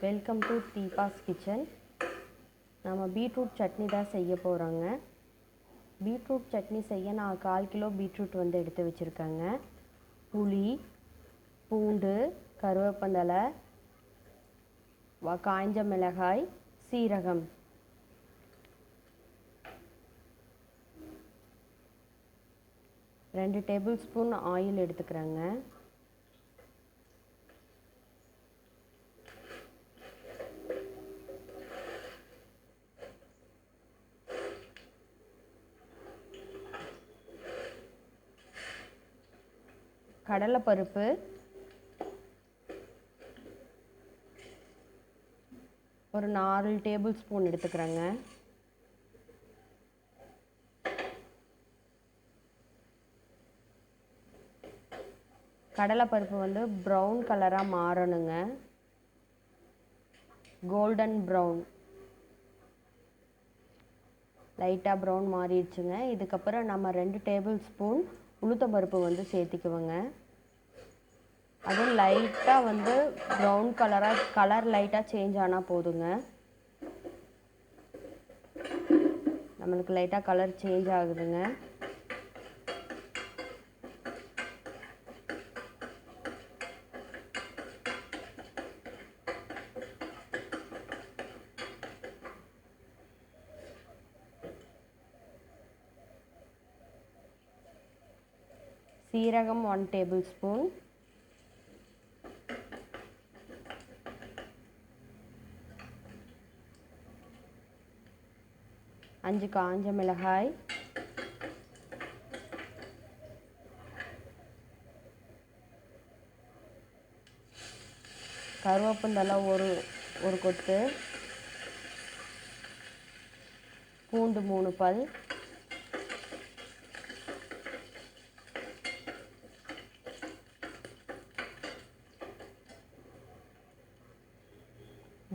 Welcome to Deepa's kitchen. நம்ம beetroot chutney தான் செய்ய போகிறோங்க. பீட்ரூட் சட்னி செய்ய நான் 1/4 கிலோ பீட்ரூட் வந்து எடுத்து வச்சுருக்கேங்க. புளி, பூண்டு, கருவேப்பந்தழை, காய்ஞ்ச மிளகாய், சீரகம், ரெண்டு டேபிள் ஸ்பூன் ஆயில் எடுத்துக்கிறேங்க. கடலைப்பருப்பு, ஒரு 4 டேபிள் ஸ்பூன் எடுத்துக்கிறேங்க. கடலைப்பருப்பு வந்து ப்ரௌன் கலராக மாறணுங்க, கோல்டன் ப்ரௌன், லைட்டாக ப்ரௌன் மாறிடுச்சுங்க. இதுக்கப்புறம் நம்ம 2 டேபிள் ஸ்பூன் உளுத்தம்பருப்பு வந்து சேர்த்திக்குவோங்க. அதுவும் லைட்டாக வந்து ப்ரௌன் கலர் லைட்டாக சேஞ்ச் ஆனால் போதுங்க. நம்மளுக்கு லைட்டாக கலர் சேஞ்ச் ஆகுதுங்க. சீரகம் 1 டேபிள் ஸ்பூன், அஞ்சு காஞ்ச மிளகாய், கருவேப்பந்தழை ஒரு கொத்து, பூண்டு 3 பல்,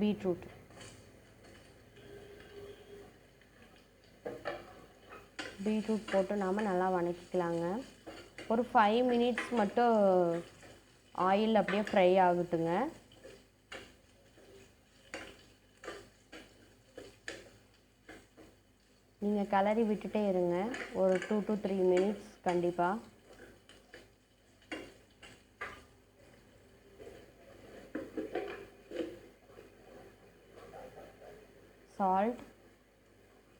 பீட்ரூட், போட்டு நாம் நல்லா வதக்கிக்கலாங்க. ஒரு 5 மினிட்ஸ் மட்டும் ஆயில் அப்படியே ஃப்ரை ஆகட்டுங்க. நீங்கள் கிளறி விட்டுட்டே இருங்க, ஒரு 2 to 3 மினிட்ஸ் கண்டிப்பாக. சால்ட்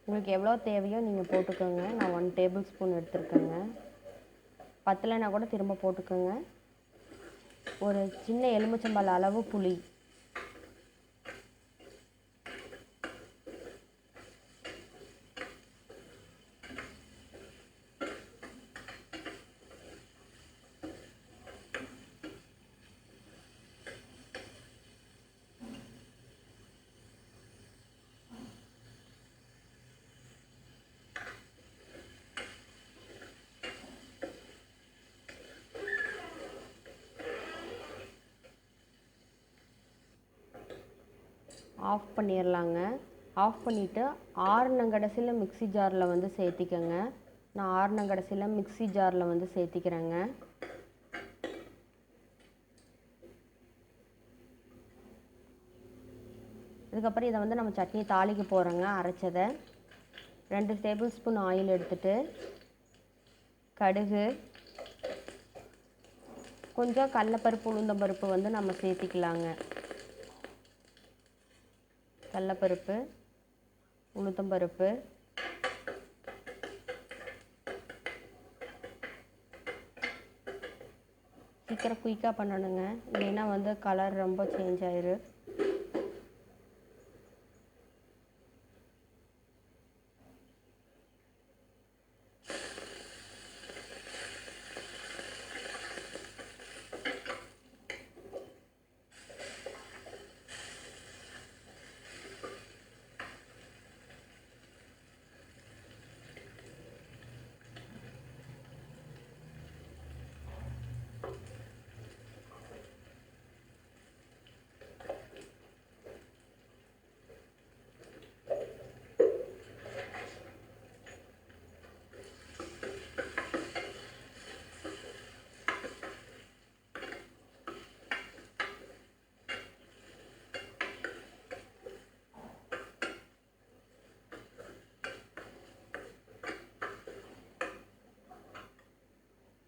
உங்களுக்கு எவ்வளோ தேவையோ நீங்கள் போட்டுக்கோங்க. நான் 1 டேபிள் ஸ்பூன் எடுத்துருக்கேங்க. பத்தலைன்னா கூட திரும்ப போட்டுக்கோங்க. ஒரு சின்ன எலுமிச்சம்பழ அளவு புளி, ஆஃப் பண்ணிடலாங்க. ஆஃப் பண்ணிவிட்டு ஆறுனங்கடைசியில் மிக்ஸி ஜாரில் வந்து சேர்த்திக்கோங்க. நான் ஆறுனங்கடைசியில் மிக்ஸி ஜாரில் வந்து சேர்த்திக்கிறேங்க. இதுக்கப்புறம் இதை வந்து நம்ம சட்னி தாளிக்க போகிறோங்க. அரைச்சதை 2 டேபிள் ஸ்பூன் ஆயில் எடுத்துட்டு, கடுகு, கொஞ்சம் கடலைப்பருப்பு உளுந்தம்பருப்பு வந்து நம்ம சேர்த்திக்கலாங்க. கடலைப்பருப்பு, உளுத்தம்பருப்பு, சீக்கிரம் குயிக்காக பண்ணணுங்க, இல்லைன்னா வந்து கலர் ரொம்ப சேஞ்ச் ஆயிரு.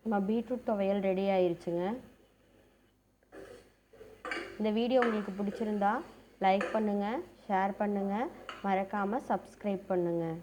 நம்ம பீட்ரூட் துவையல் ரெடி ஆயிருச்சுங்க. இந்த வீடியோ உங்களுக்கு பிடிச்சிருந்தா லைக் பண்ணுங்கள், ஷேர் பண்ணுங்கள், மறக்காமல் சப்ஸ்கிரைப் பண்ணுங்கள்.